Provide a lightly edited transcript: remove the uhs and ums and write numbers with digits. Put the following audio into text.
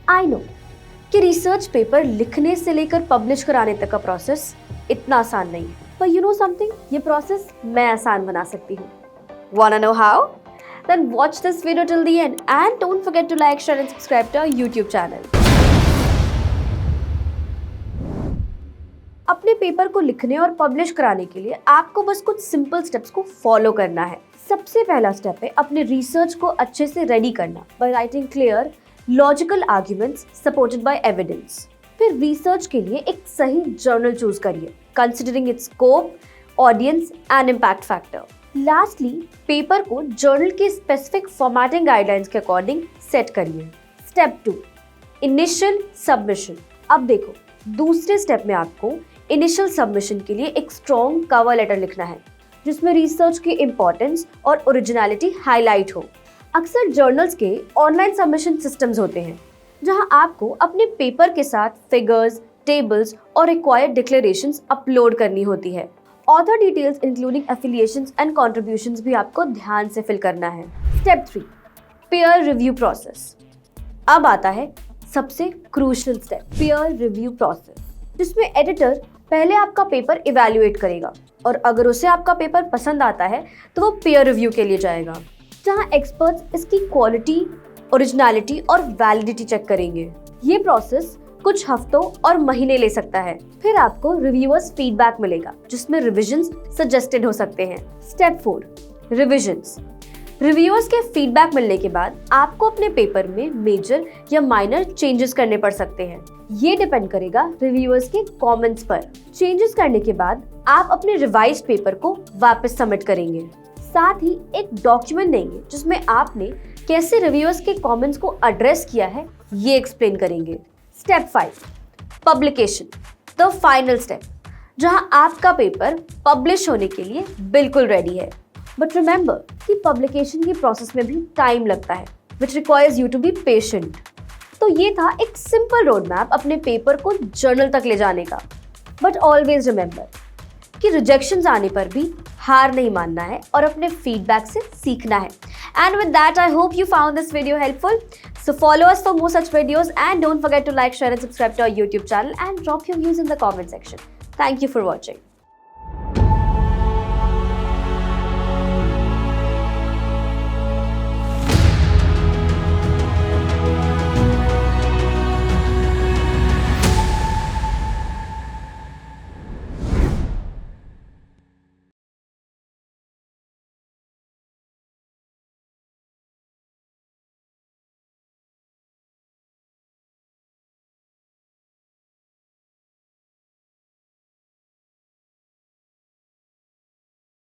I know कि research paper लिखने से लेकर पब्लिश कराने तक का प्रोसेस इतना आसान नहीं है, पर यू नो समथिंग, ये प्रोसेस मैं आसान बना सकती हूँ। Wanna know how? Then watch this video till the end and don't forget to like, share and subscribe to our YouTube channel. अपने पेपर को लिखने और पब्लिश कराने के लिए आपको बस कुछ सिंपल स्टेप्स को फॉलो करना है। सबसे पहला स्टेप है अपने रिसर्च को अच्छे से रेडी करना by writing clear logical arguments supported by evidence. फिर रिसर्च के लिए एक सही जर्नल चूज करिए, considering it's scope, audience and impact factor. Lastly, paper को जर्नल के स्पेसिफिक फॉर्मेटिंग गाइडलाइंस के अकॉर्डिंग सेट करिए। Step 2, initial submission. अब देखो, दूसरे स्टेप में आपको इनिशियल सबमिशन के लिए एक स्ट्रॉन्ग कवर लेटर लिखना है जिसमें रिसर्च की इंपॉर्टेंस और ओरिजिनलिटी हाईलाइट हो। अक्सर जर्नल्स के ऑनलाइन सबमिशन सिस्टम्स होते हैं जहां आपको अपने पेपर के साथ फिगर्स, टेबल्स और रिक्वायर्ड डिक्लेरेशंस अपलोड करनी होती है। Author details including affiliations and contributions भी आपको ध्यान से फिल करना है। Step 3, peer review process. अब आता है सबसे crucial step, peer review process, जिसमें एडिटर पहले आपका पेपर इवैल्यूएट करेगा और अगर उसे आपका पेपर पसंद आता है तो वो पीयर रिव्यू के लिए जाएगा, जहां एक्सपर्ट्स इसकी क्वालिटी, ओरिजिनलिटी और वैलिडिटी चेक करेंगे। ये प्रोसेस कुछ हफ्तों और महीने ले सकता है। फिर आपको रिव्यूअर्स फीडबैक मिलेगा जिसमें रिविजन्स सजेस्टेड हो सकते हैं। Step 4, revisions. रिव्यूअर्स के फीडबैक मिलने के बाद आपको अपने पेपर में मेजर या माइनर चेंजेस करने पड़ सकते हैं। ये डिपेंड करेगा रिव्यूअर्स के कमेंट्स पर। चेंजेस करने के बाद आप अपने रिवाइज्ड पेपर को वापस सबमिट करेंगे। साथ ही एक डॉक्यूमेंट देंगे जिसमें आपने कैसे रिव्यूअर्स के कमेंट्स को एड्रेस किया है ये एक्सप्लेन करेंगे। Step 5, publication, the final step, जहां आपका पेपर पब्लिश होने के लिए बिल्कुल रेडी है। बट रिमेंबर कि पब्लिकेशन की प्रोसेस में भी टाइम लगता है, which requires you to be patient. तो ये था एक सिंपल रोड मैप अपने पेपर को जर्नल तक ले जाने का। बट ऑलवेज रिमेंबर कि रिजेक्शंस आने पर भी हार नहीं मानना है और अपने फीडबैक से सीखना है। And with that, I hope you found this video helpful. So follow us for more such videos and don't forget to like, share and subscribe to our YouTube channel and drop your views in the comment section. Thank you for watching.